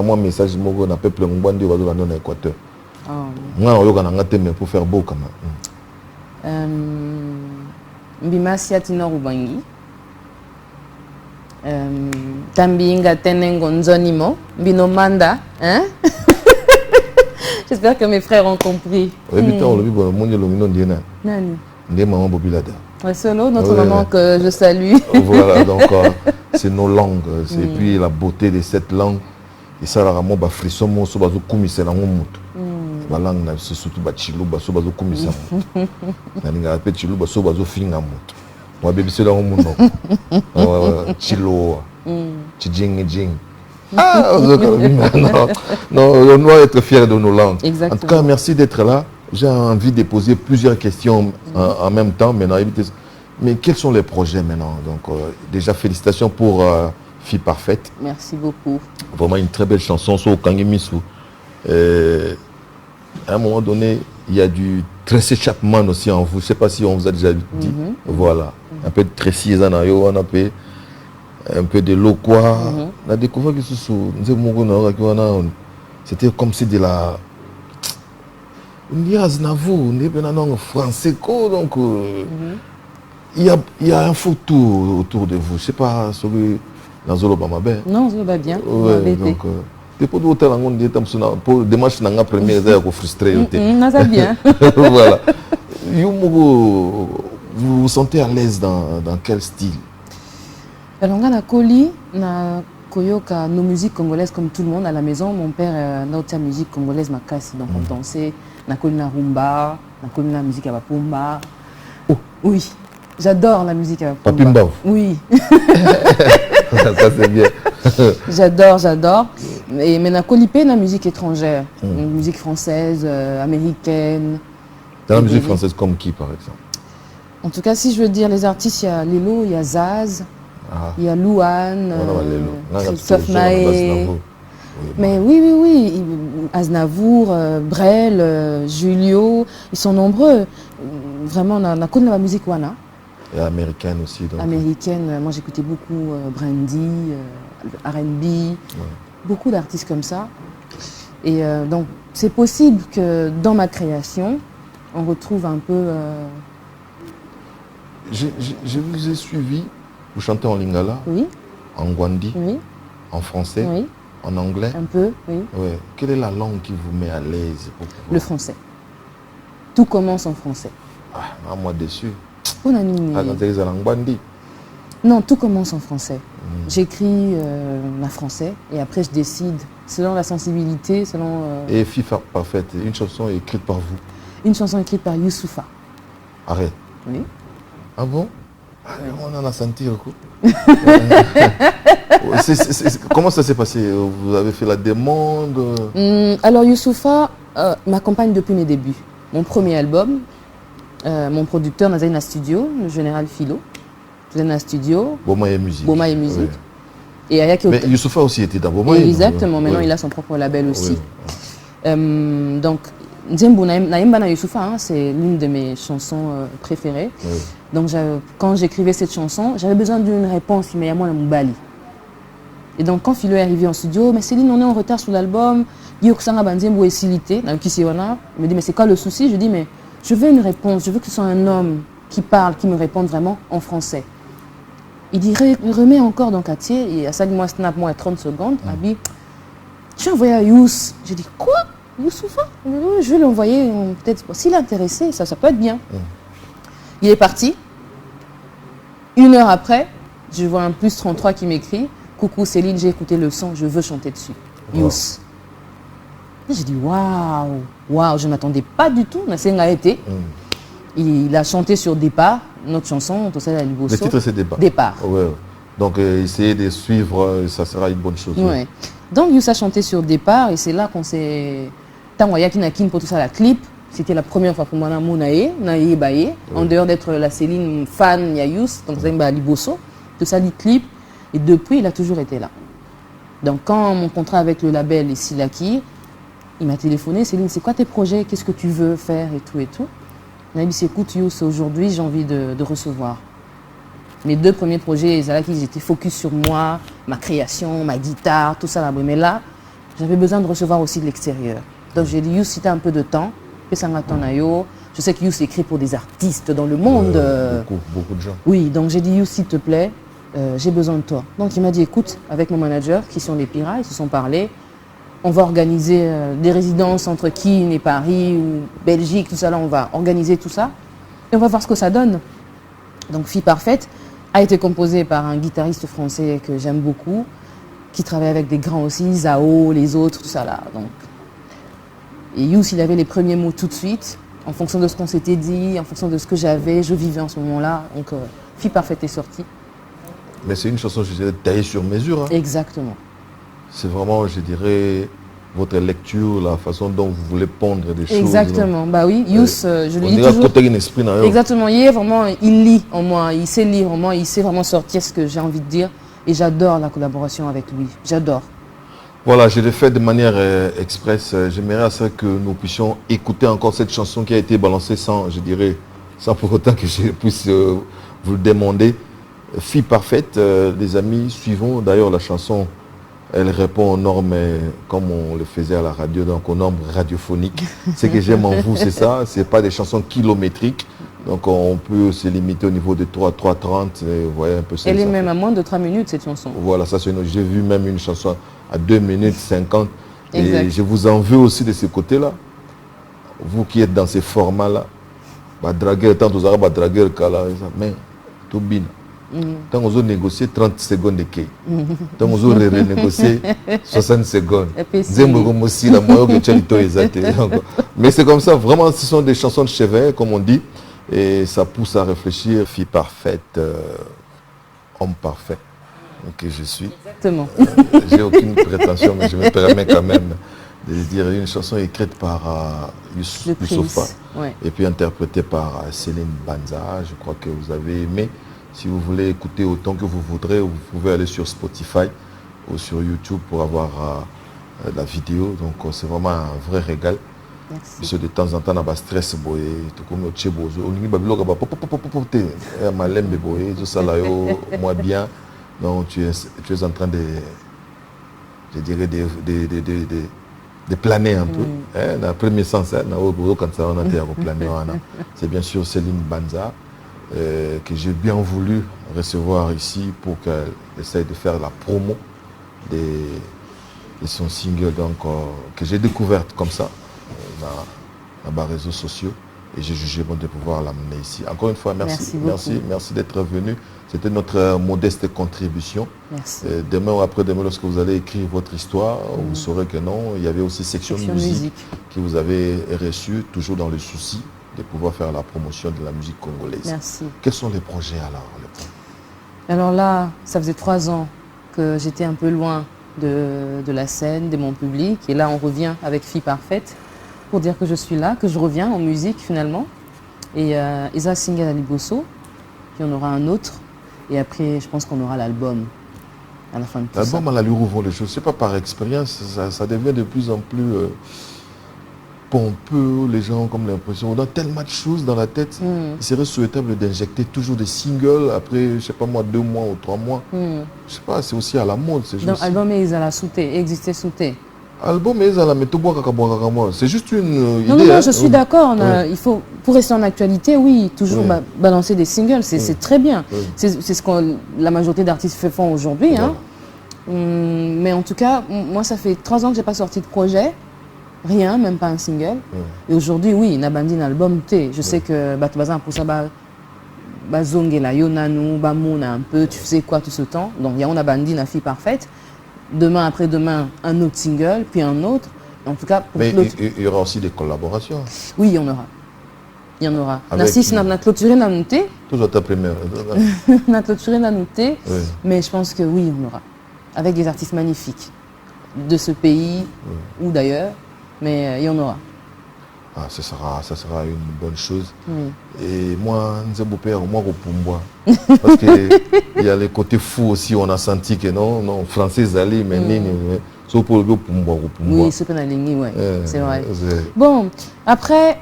moi message mon peuple en Équateur. Pour faire beau quand même. Mbimasi Tino Rubangi. Tambinga Tenengo Nzonimo. Binomanda. Hein? J'espère que mes frères ont compris. Solo, notre maman que je salue. Voilà, donc c'est nos langues. Et puis la beauté de cette langue. Et ça, la ramo ba frisson mo so bazo kumisa na ngomuto. Ba langue na surtout ba chilo ba so bazo kumisa. Na ninga pe chilo ba so bazo finga moto. Moi bébé c'est là ngomuno. Chilo. Chijing jing. Ah, non, non, on doit être fiers de nos langues. Exactement. En tout cas, merci d'être là. J'ai envie de poser plusieurs questions en même temps. Mais quels sont les projets maintenant? Donc, déjà, félicitations pour Fille Parfaite. Merci beaucoup. Vraiment une très belle chanson sur Kangemisu. À un moment donné, il y a du Tracy Chapman aussi en vous. Je ne sais pas si on vous a déjà dit. Voilà. Un peu de Tracy Zanayo, un peu de Lokwa. On a découvert que c'était comme si de la... Il y a Aznavour, on est français. Donc, il y a un faux tour autour de vous. Je ne sais pas, celui dans Zolo Bamabé. Non, Zolo va bien. Ouais, donc, depuis que vous avez pour démarche dans la première, vous êtes frustré. Ça bien. Voilà. Vous vous sentez à l'aise dans quel style? Alors, on a Koli, na Koyoka, nos musiques congolaises comme tout le monde à la maison. Mon père a notre musique congolaise, ma casse. Donc, on dansait, na Koli na rumba, na Koli na musique à Bapumba. Oh, oui, j'adore la musique à Bapumba. Papimba? Oui. Ça, c'est bien. J'adore. Mais na Koli pe na musique étrangère, musique française, américaine. Dans la musique française comme qui, par exemple? En tout cas, si je veux dire les artistes, il y a Lelo, il y a Zaz. Il y a Louane, Christophe Maé. Mais oui. Aznavour, Brel, Julio, ils sont nombreux. Vraiment, on a connu la musique wana. Et américaine aussi. Donc. Américaine, moi j'écoutais beaucoup Brandy, R&B, beaucoup d'artistes comme ça. Et donc, c'est possible que dans ma création, on retrouve un peu... Je vous ai suivi. Vous chantez en lingala, en gwandi, en français, en anglais. Un peu, oui. Ouais. Quelle est la langue qui vous met à l'aise? Le français. Tout commence en français. Ah, moi déçu. Non, tout commence en français. J'écris en français et après je décide selon la sensibilité, selon... Et Fille Parfaite, une chanson écrite par vous? Une chanson écrite par Youssoufa. Arrête. Oui. Ah bon? On en a senti le coup. Comment ça s'est passé? Vous avez fait la demande? Alors Youssoufa m'accompagne depuis mes débuts. Mon premier album, mon producteur Nazarina Studio, le général Philo, Nazarina Studio. Boma et musique. Boma et musique. Oui. Et mais Youssoufa aussi était dans Boma. Exactement, maintenant il a son propre label aussi. Oui. Donc Nzembo Naïmba na Youssoufa, c'est l'une de mes chansons préférées. Oui. Donc quand j'écrivais cette chanson, j'avais besoin d'une réponse immédiatement à Moubali. Et donc quand Philo est arrivé en studio, mais Céline, on est en retard sur l'album, il me dit mais c'est quoi le souci? Je dis mais je veux une réponse, je veux que ce soit un homme qui parle, qui me réponde vraiment en français. Il dit remets encore dans quartier, et à ça moi snap moi 30 secondes, Abi, tu as envoyé à Youss. Je dis quoi? Youssoufa? Je vais l'envoyer, peut-être s'il est intéressé, ça peut être bien. Il est parti. 1 heure après, je vois un +33 qui m'écrit « Coucou Céline, j'ai écouté le son, je veux chanter dessus. Youss. » J'ai dit « Waouh, je ne m'attendais pas du tout. » Il a chanté sur Départ, notre chanson, tout ça, la Liboso. Le titre c'est Départ. Départ. Ouais. Donc essayez de suivre, ça sera une bonne chose. Ouais. Donc Youss a chanté sur Départ et c'est là qu'on s'est... Tant Yakin pour tout ça, la clip. C'était la première fois pour moi en dehors d'être la Céline fan Youss, donc c'est Liboso, tout ça, les clips. Et depuis, il a toujours été là. Donc quand mon contrat avec le label est Silaki, il m'a téléphoné, Céline, c'est quoi tes projets? Qu'est-ce que tu veux faire et tout et tout. Il m'a dit, écoute Youss, aujourd'hui j'ai envie de recevoir. Mes 2 premiers projets, j'étais focus sur moi, ma création, ma guitare, tout ça là. Mais là, j'avais besoin de recevoir aussi de l'extérieur. Donc j'ai dit, Youss, si tu as un peu de temps, je sais que Youss écrit pour des artistes dans le monde. Beaucoup de gens. Oui, donc j'ai dit, Youss, s'il te plaît, j'ai besoin de toi. Donc il m'a dit, écoute, avec mon manager, qui sont les Pirates, ils se sont parlé, on va organiser des résidences entre Keene et Paris, ou Belgique, tout ça, là, on va organiser tout ça, et on va voir ce que ça donne. Donc Fille Parfaite a été composée par un guitariste français que j'aime beaucoup, qui travaille avec des grands aussi, Zao, les autres, tout ça là. Donc, et Youss, il avait les premiers mots tout de suite, en fonction de ce qu'on s'était dit, en fonction de ce que j'avais, je vivais en ce moment-là. Donc, Fille Parfaite est sortie. Mais c'est une chanson, je dirais, taillée sur mesure. Hein. Exactement. c'est vraiment, je dirais, votre lecture, la façon dont vous voulez pondre des choses. Exactement, bah oui, Youss, je lui dis toujours... Côté un esprit, exactement, il est vraiment, il lit en moi, il sait lire en moi, il sait vraiment sortir ce que j'ai envie de dire. Et j'adore la collaboration avec lui, j'adore. Voilà, je l'ai fait de manière express. J'aimerais à ça que nous puissions écouter encore cette chanson qui a été balancée sans, je dirais, sans pour autant que je puisse vous le demander. Fille parfaite, les amis, suivons. D'ailleurs, la chanson, elle répond aux normes comme on le faisait à la radio, donc aux normes radiophoniques. Ce que j'aime en vous, c'est ça. Ce n'est pas des chansons kilométriques. Donc on peut se limiter au niveau de 3:30. Vous voyez un peu ça. Elle est même à moins de 3 minutes, cette chanson. Voilà, ça c'est j'ai vu même une chanson à 2 minutes 50. Exact. Et je vous en veux aussi de ce côté-là. Vous qui êtes dans ces formats-là, bah, draguer, tant vous avez draguer, mais tout bien. Tant vous avez négocié 30 secondes de quai. Tant vous avez renégocié 60 secondes. Mais c'est comme ça, vraiment, ce sont des chansons de chevet, comme on dit. Et ça pousse à réfléchir. Fille parfaite, homme parfait. Ok, je suis. Exactement. J'ai aucune prétention, mais je me permets quand même de dire une chanson écrite par Youssoupha, ouais. Et puis interprétée par Céline Banza. Je crois que vous avez aimé. Si vous voulez écouter autant que vous voudrez, vous pouvez aller sur Spotify ou sur YouTube pour avoir la vidéo. Donc c'est vraiment un vrai régal. Merci. Parce que de temps en temps, on a un stress, tout comme au Tchèbozo. On dit moi bien. Donc tu es en train de, je dirais, de planer un peu. Dans le premier sens, quand ça, on a été à planer. C'est bien sûr Céline Banza. Que j'ai bien voulu recevoir ici pour qu'elle essaye de faire la promo de son single donc, que j'ai découverte comme ça dans les réseaux sociaux et j'ai jugé bon de pouvoir l'amener ici. Encore une fois, merci d'être venu. C'était notre modeste contribution. Merci. Demain ou après-demain, lorsque vous allez écrire votre histoire, vous saurez que non, il y avait aussi section musique que vous avez reçue, toujours dans le souci de pouvoir faire la promotion de la musique congolaise. Merci. Quels sont les projets alors? Alors là, ça faisait 3 ans que j'étais un peu loin de la scène, de mon public. Et là, on revient avec Fille Parfaite pour dire que je suis là, que je reviens en musique finalement. Et Isa Single à Liboso, puis on aura un autre. Et après, je pense qu'on aura l'album à la fin de tout ça. L'album à l'allure où vont les choses, c'est pas par expérience, ça devient de plus en plus pompeux, les gens ont comme l'impression, on a tellement de choses dans la tête, il serait souhaitable d'injecter toujours des singles après, je sais pas moi, 2 mois ou 3 mois. Je sais pas, c'est aussi à la mode. Donc, album et Isa la sauté, existait sauté. Album et Isa la moi, c'est juste une idée. Non, je suis d'accord, il faut, pour rester en actualité, oui, toujours balancer des singles, c'est très bien. C'est ce que la majorité d'artistes font aujourd'hui. Voilà. Mais en tout cas, moi, ça fait 3 ans que j'ai pas sorti de projet. Rien, même pas un single. Et aujourd'hui, oui, Nabandi un album. Je sais que pour ça, Zongela, Yonanu, Bamouna un peu, tu faisais quoi tout ce temps. Donc, il y a Nabandi, la Fille Parfaite. Demain, après-demain, un autre single, puis un autre. En tout cas, pour mais il y aura aussi des collaborations. Oui, il y en aura. Il y en aura. Narcisse, on a clôturé la noté. Toujours ta première. On a clôturé la noté. Mais je pense que oui, on aura. Avec des artistes magnifiques de ce pays ou d'ailleurs. Mais il y en aura. Ah, ça sera une bonne chose. Et moi, Nzebopé, moi, Ropumboa. Parce qu'il y a les côtés fous aussi, on a senti que non, français, allez, mais c'est pour le Ropumboa. Oui, c'est pas la ligne, ouais. C'est vrai. Bon, après,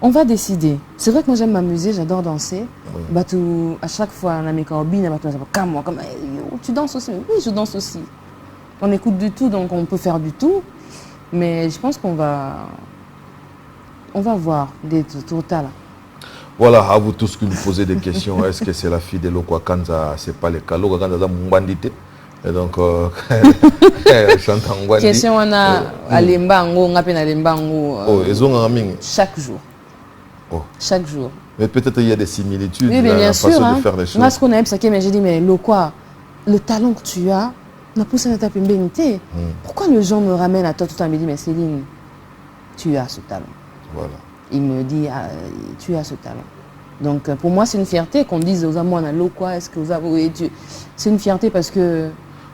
on va décider. C'est vrai que moi, j'aime m'amuser, j'adore danser. À chaque fois, on a mes carbines, tu danses aussi? Oui, je danse aussi. On écoute du tout, donc on peut faire du tout. Mais je pense qu'on va voir des total. Voilà, à vous tous qui nous posez des questions. Est-ce que c'est la fille de Lokwa Kanza? C'est pas le cas. Lokwa Kanza Mbandite. Et donc, chante en Mbandi. Question on a à Lembango, on appelle à Lembango. Chaque jour. Chaque jour. Mais peut-être il y a des similitudes dans la façon de faire les choses. Moi, ce qu'on aime, c'est que j'ai dit, mais Lokwa, le talent que tu as, pourquoi les gens me ramènent à toi tout le temps et me disent, mais Céline, tu as ce talent. Voilà. Il me dit, tu as ce talent. Donc pour moi, c'est une fierté qu'on dise aux amours, est-ce que vous avez... C'est une fierté parce que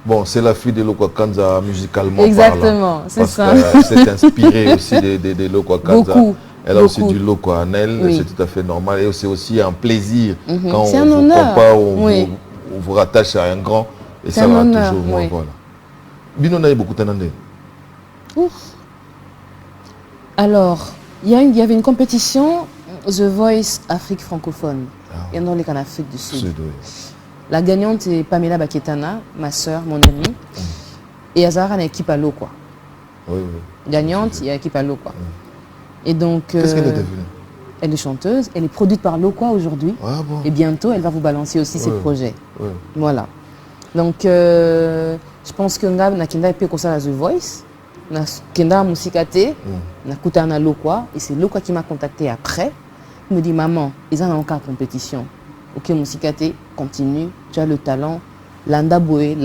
Bon, c'est la fille de Lokwa Kanza musicalement Exactement, c'est ça. Parce qu'elle s'est inspirée aussi de Lokwa Kanza. Beaucoup. Elle a aussi du Lokwa en elle, Oui. c'est tout à fait normal. Et c'est aussi un plaisir quand C'est on un vous honneur. compare, Oui. on vous rattache à un grand. Et C'est ça un va honneur, toujours. oui. Voilà. Bino n'a beaucoup d'années. Ouf. Alors, il y avait une compétition, The Voice Afrique francophone. Il y en a en Afrique du Sud. La gagnante est Pamela Baketana, ma soeur, mon amie. Et Azara, une équipe à l'eau, quoi. Oui. Gagnante, il y a équipe à l'eau, quoi. Et donc, qu'est-ce qu'elle est devenue? Elle est chanteuse, elle est produite par Lokwa aujourd'hui. Ah bon. Et bientôt, elle va vous balancer aussi ses projets. Oui. Voilà. Donc, je pense que Nga Nakenda est comme ça à The Voice. Nakenda Musikate, Nakutana Lokwa. Et c'est Lokwa qui m'a contacté après. Il me dit, maman, ils ont encore compétition. Ok, Musikate, continue, tu as le talent. Landa Boé,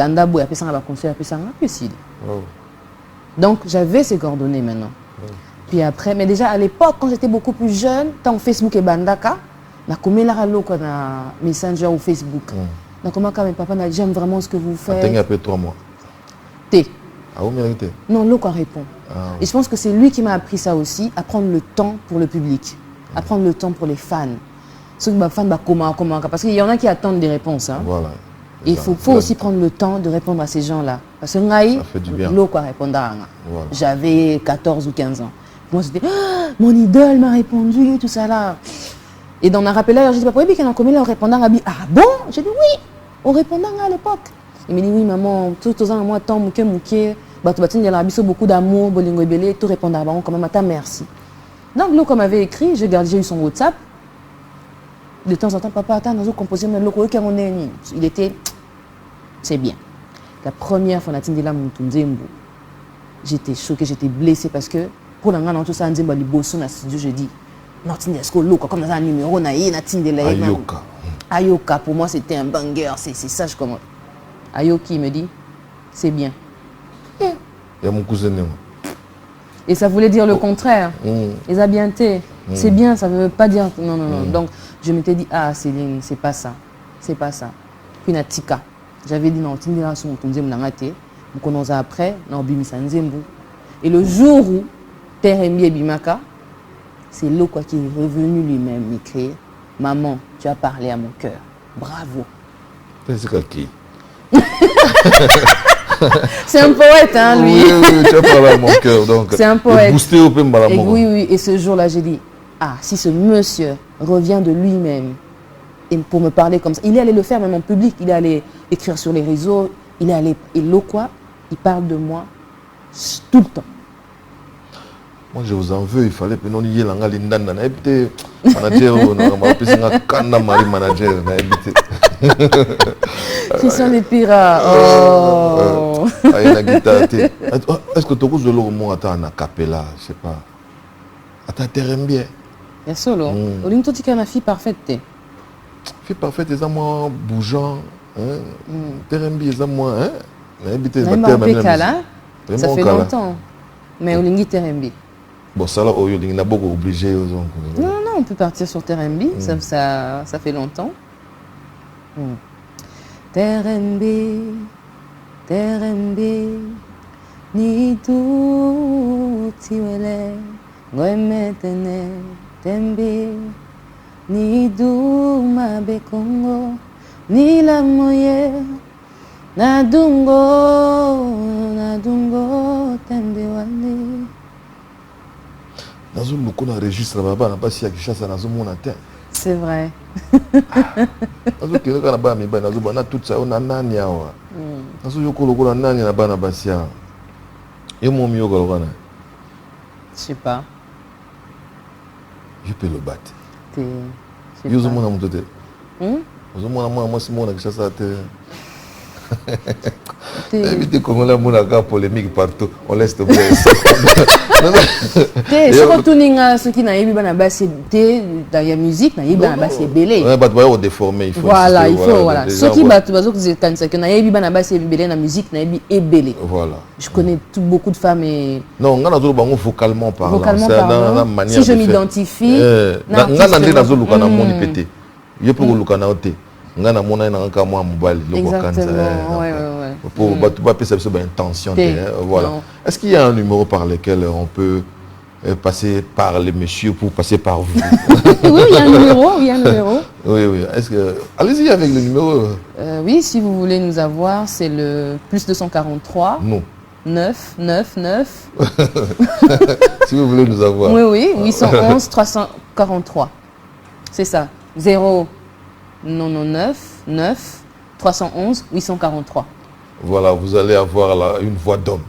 après ça, on va concert, après ça, on va plus. Donc, j'avais ses coordonnées maintenant. Puis après, mais déjà à l'époque, quand j'étais beaucoup plus jeune, tant Facebook et Bandaka, na commis la ralo quand na Messenger ou Facebook. Na comment quand mes papas j'aime vraiment ce que vous faites. Attends après 3 mois. T. Ah oui, mais non, Lokwa répond. Et je pense que c'est lui qui m'a appris ça aussi, à prendre le temps pour le public, à prendre le temps pour les fans. Ceux qui sont fans, comment, parce qu'il y en a qui attendent des réponses. Hein. Voilà. Et il faut aussi prendre le temps de répondre à ces gens-là. Parce que Lokwa répondre à voilà. J'avais 14 ou 15 ans. Moi, c'était mon idole m'a répondu, tout ça là. Et dans ma rappel, j'ai dit, papa, oui, on a répondant à ah bon? J'ai dit oui, on répondait à l'époque. Il m'a dit, oui, maman, tout aux ans, moi, tant, mouké, il y a beaucoup d'amour, bolingo belé, tout répondre à quand même, merci. Donc, Lokwa m'avait écrit, j'ai eu son WhatsApp. De temps en temps, papa, attends, nous avons composé, mais Lokwa, il était, c'est bien. La première fois, j'étais choquée, j'étais blessée parce que, pour l'angan tout ça on dit bah liboso na studio je dis non est-ce que Lokwa comme ça un numéro na yé na tindela Ayoka pour moi c'était un banger c'est ça je commence Ayoki me dit c'est bien il y a mon cousin et ça voulait dire le contraire les habientés c'est bien ça ne veut pas dire non donc je m'étais dit ah Céline c'est pas ça puis na tika j'avais dit non tindela son tonzem na ngate on après na bimisa nzembu et le jour où Terembi et Bimaka, c'est Lokwa qui est revenu lui-même m'écrire « Maman, tu as parlé à mon cœur. Bravo. » C'est qui? C'est un poète, hein, lui. Oui, tu as parlé à mon cœur. C'est un poète. Et oui, et ce jour-là, j'ai dit « Ah, si ce monsieur revient de lui-même et pour me parler comme ça, il est allé le faire même en public, il est allé écrire sur les réseaux, il est allé... Et Lokwa, il parle de moi tout le temps. Moi, je vous en veux, il fallait que nous y allions l'indana. Manager, on a manager. Christian des Pira. Oh. Est-ce que tu as de l'eau à capella, je sais pas. Attends, Terembi. Il y a solo. Olinto tu as une fille parfaite. Fille parfaite, ils ont moins bougeant. Terembi, ils ont moins. Ça fait longtemps. Mais Olingi Terembi. Bon, ça là, on a beaucoup obligé. Non, on peut partir sur Terembi, ça fait longtemps. Terembi, ni tu tiwele, goemetene, tembi, ni du mabe Congo, ni la moye, nadungo, tembi wali. Nazo loko na registre baba na basi ya Kishasa nazo mona te. C'est vrai. Nazo kele kana ba mi ba nazo ba na tout ça on a nani awa. Nazo yoko loko na nani na ba na basi ya. Yo mo mi yoko loko na. Je sais pas. Je peux le battre. Yo zo mona muto te. Zo mona moi si mona Kishasa te. Évitez comment la monaka polémique partout. On laisse te plaire. C'est quand on a ceux qui n'ont pas bassé dans la musique, n'ont pas bassé belé. Ouais, bah tu vas déformer. Voilà, il faut voilà. Ceux qui battent, parce que quand c'est que n'ont pas bassé belé dans la musique, n'ont pas belé. Voilà. Je connais beaucoup de femmes et. Non, on a toujours bango vocalement parlant. Vocalement parlant. Si je m'identifie. On a toujours lukana moni pété. Je peux lukana oté. On a mona na nka moi mobile. Exactement. Ouais. pour pas passer sur intention. Voilà. Est-ce qu'il y a un numéro par lequel on peut passer par les messieurs pour passer par vous? Oui, il y a un numéro. Oui, oui. Allez-y avec le numéro. Oui, si vous voulez nous avoir, c'est le plus 243. Non. 9, 9, 9. Si vous voulez nous avoir. Oui, 811 343. C'est ça. 0, 9, 9, 311, 843. Voilà, vous allez avoir là une voix d'homme.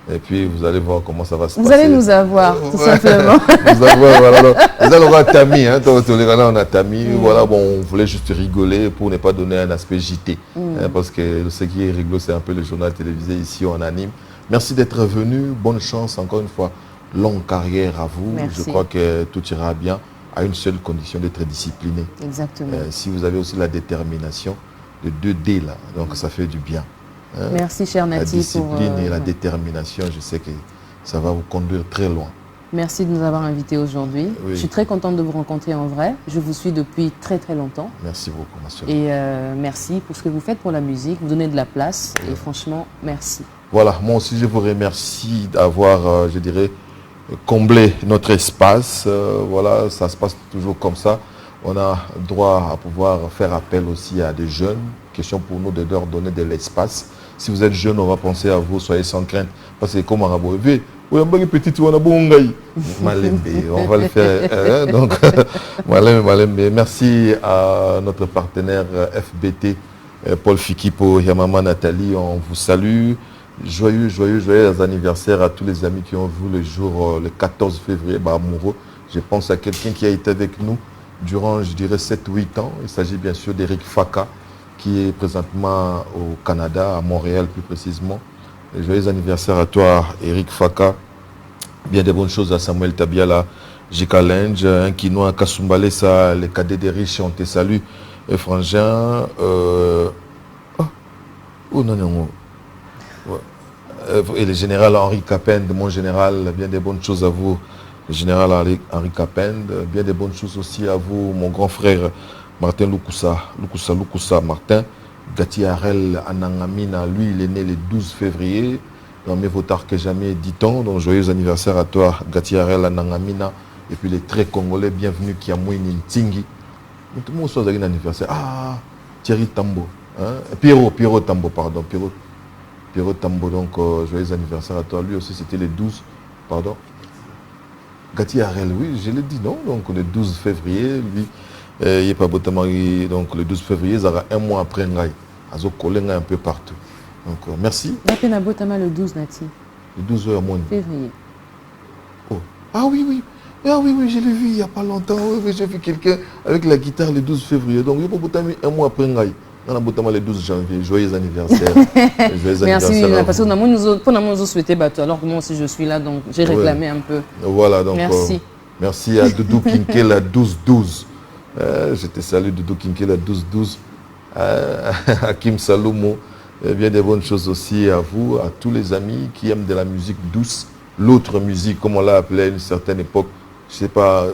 Et puis vous allez voir comment ça va se passer. Vous allez nous avoir, tout simplement. Vous allez avoir Tami, hein, on a Tami. Voilà, bon, on voulait juste rigoler pour ne pas donner un aspect JT. Hein, parce que ce qui est rigolo, c'est un peu le journal télévisé ici en anime. Merci d'être venu. Bonne chance, encore une fois. Longue carrière à vous. Merci. Je crois que tout ira bien, à une seule condition, d'être discipliné. Exactement. Si vous avez aussi la détermination, le 2D là, donc ça fait du bien. Hein? Merci, cher Nati. La discipline et la détermination, je sais que ça va vous conduire très loin. Merci de nous avoir invités aujourd'hui. Oui. Je suis très contente de vous rencontrer en vrai. Je vous suis depuis très très longtemps. Merci beaucoup, ma soeur. Et merci pour ce que vous faites pour la musique. Vous donnez de la place. Et franchement, merci. Voilà, moi aussi je vous remercie d'avoir, je dirais, comblé notre espace. Voilà, ça se passe toujours comme ça. On a droit à pouvoir faire appel aussi à des jeunes. Question pour nous de leur donner de l'espace. Si vous êtes jeune, on va penser à vous, soyez sans crainte. Parce que comme on a beau on va le faire. Donc, Malembe. Merci à notre partenaire FBT, Paul Fikipo, Yamama Nathalie. On vous salue. Joyeux anniversaire à tous les amis qui ont vu le jour, le 14 février, amoureux. Je pense à quelqu'un qui a été avec nous durant, je dirais, 7-8 ans. Il s'agit bien sûr d'Eric Faka, qui est présentement au Canada, à Montréal plus précisément. Et joyeux anniversaire à toi, Eric Faka. Bien des bonnes choses à Samuel Tabiala, Jika Lange, un Kinois, Kassumbale, ça, les cadets des riches, on te salue. Et Frangin, et le général Henri Capende, mon général, bien des bonnes choses à vous. Le général Henri Capende, bien des bonnes choses aussi à vous, mon grand frère Martin Lukusa Martin. Gati Harel Anangamina, lui, il est né le 12 février. Mieux vaut tard que jamais, dit-on. Donc, joyeux anniversaire à toi, Gati Harel Anangamina. Et puis les très congolais, bienvenue, Kiamouini Ntingi. Tout le monde soit un anniversaire. Ah, Thierry Tambo. Hein? Pierrot Tambo, pardon. Pierrot Tambo, donc joyeux anniversaire à toi. Lui aussi, c'était le 12, pardon. Gati Harel, oui, je l'ai dit, non? Donc, le 12 février, lui. Il n'est pas Botamari, donc le 12 février, ça sera un mois après Ngaï. Azo collé un peu partout. Donc merci. Napena Botama le 12 Nati. Le 12 mois. Février. Oh. Ah oui, je l'ai vu il n'y a pas longtemps. Oui, j'ai vu quelqu'un avec la guitare le 12 février. Donc il n'y a pas Botami un mois après Ngaï. On a Botama le 12 janvier. Joyeux anniversaire. Merci, parce que pour nous souhaiter battre. Alors que moi aussi je suis là, donc j'ai réclamé un peu. Voilà, donc merci. Merci à Doudou Kinké la 12-12. Je te salue Doudou Kinké la 12-12. Hakim Salomo, bien des bonnes choses aussi à vous, à tous les amis qui aiment de la musique douce, l'autre musique, comme on l'a appelé à une certaine époque. Je ne sais pas,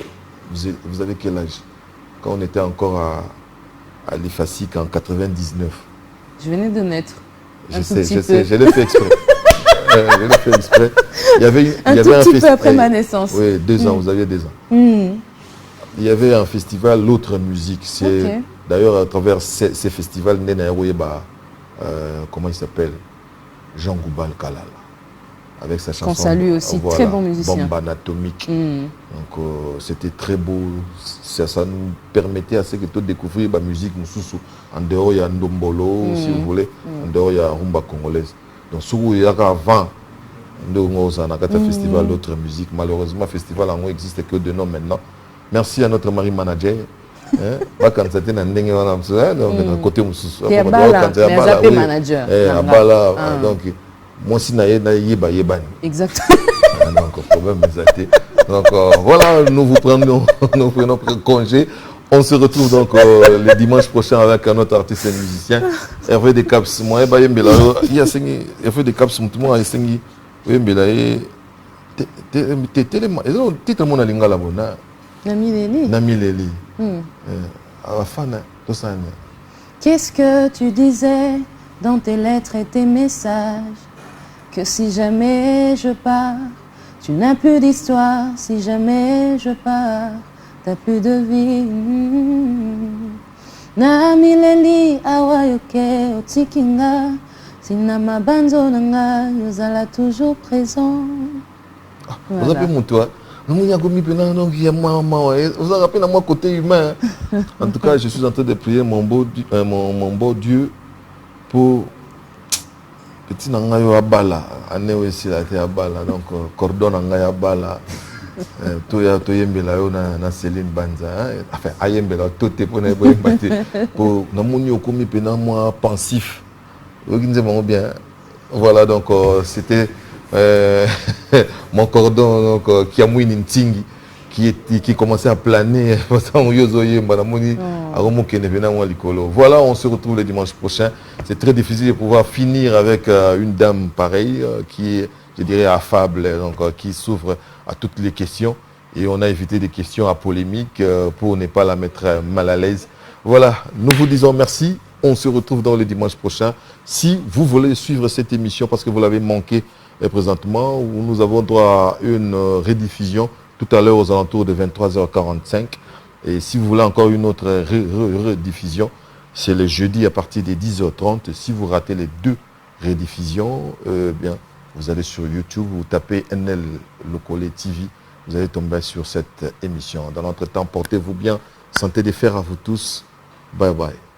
vous avez quel âge? Quand on était encore à l'IFASIC en 99. Je venais de naître. Je sais, je l'ai fait exprès. Je l'ai fait exprès. Il y avait un petit peu après ma naissance. Oui, 2 ans, vous aviez 2 ans. Il y avait un festival, l'autre musique. C'est d'ailleurs à travers ces festivals, comment il s'appelle? Jean Goubal Kalala. Avec sa chanson. Qu'on salue aussi, très bon musicien. Bombe anatomique. Donc c'était très beau. Ça nous permettait à ce que tout découvrir la musique Moussoussou. En dehors, il y a Ndombolo, si vous voulez. En dehors, il y a Rumba congolaise. Donc, il y a avant, festival d'autres musiques. Malheureusement, le festival n'existe que de nom maintenant. Merci à notre mari manager. Quand c'était un côté Moussoussou. Manager. Donc, moi aussi, exactement. Donc, problème donc voilà, nous prenons congé. On se retrouve donc le dimanche prochain avec un autre artiste et musicien, Hervé de Caps. Moi, il y a Hervé de Caps, moi, il titre mon lingala bona. Nami Leli. Qu'est-ce que tu disais dans tes lettres et tes messages, que si jamais je pars, tu n'as plus d'histoire. Si jamais je pars, t'as plus de vie. Na mileli awayoke otikinga, sina mabanzo nanga yozala toujours présent. Vous avez mon toit. Vous avez moi côté humain. En tout cas, je suis en train de prier mon beau Dieu pour petit nangayo abala. Ane aussi la te abala. Donc cordon nangayo abala. Toya toyembela yo na Céline Banza. Enfin ayembela tout est pour ne pour namoni okomi pena moi pensif. Vous me bien. Voilà donc c'était mon cordon donc qui a mouini ntingi qui commençait à planer. Voilà, on se retrouve le dimanche prochain. C'est très difficile de pouvoir finir avec une dame pareille qui est, je dirais, affable, donc qui s'ouvre à toutes les questions. Et on a évité des questions à polémique pour ne pas la mettre mal à l'aise. Voilà, nous vous disons merci. On se retrouve dans le dimanche prochain. Si vous voulez suivre cette émission parce que vous l'avez manqué présentement, nous avons droit à une rediffusion tout à l'heure aux alentours de 23h45. Et si vous voulez encore une autre rediffusion, c'est le jeudi à partir de 10h30. Si vous ratez les deux rediffusions, bien, vous allez sur YouTube, vous tapez NL Lokole TV, vous allez tomber sur cette émission. Dans l'entretemps, portez-vous bien, santé des fers à vous tous. Bye bye.